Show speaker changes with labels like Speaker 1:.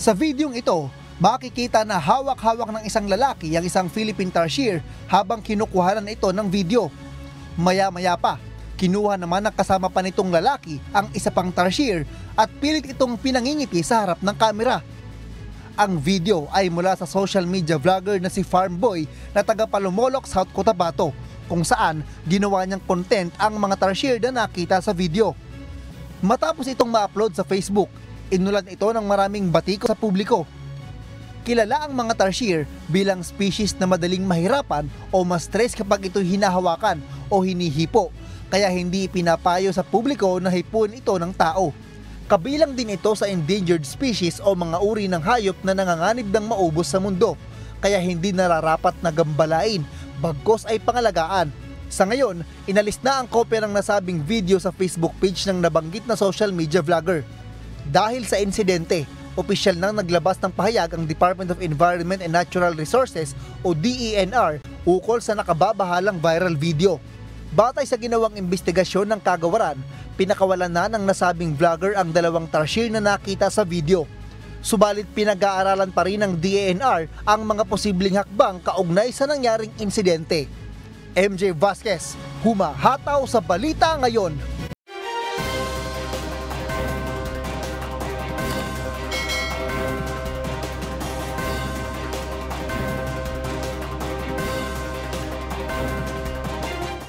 Speaker 1: Sa videong ito, makikita na hawak-hawak ng isang lalaki ang isang Philippine tarsier habang kinukuhanan ito ng video. Maya-maya pa, kinuha naman ng kasama pa nitong lalaki ang isa pang tarsier at pilit itong pinangingiti sa harap ng kamera. Ang video ay mula sa social media vlogger na si Farmboy na taga Palumolok, South Cotabato, kung saan ginawa niyang content ang mga tarsier na nakita sa video. Matapos itong ma-upload sa Facebook, inulan ito ng maraming batiko sa publiko. Kilala ang mga tarsier bilang species na madaling mahirapan o ma-stress kapag ito hinahawakan o hinihipo, kaya hindi pinapayo sa publiko na hipuin ito ng tao. Kabilang din ito sa endangered species o mga uri ng hayop na nanganganib ng maubos sa mundo, kaya hindi nararapat na gambalain, bagkus ay pangalagaan. Sa ngayon, inalis na ang kopya ng nasabing video sa Facebook page ng nabanggit na social media vlogger. Dahil sa insidente, opisyal nang naglabas ng pahayag ang Department of Environment and Natural Resources o DENR ukol sa nakababahalang viral video. Batay sa ginawang investigasyon ng kagawaran, pinakawalan na ng nasabing vlogger ang dalawang tarsier na nakita sa video. Subalit pinag-aaralan pa rin ng DENR ang mga posibleng hakbang kaugnay sa nangyaring insidente. MJ Vasquez, humahataw sa Balita Ngayon.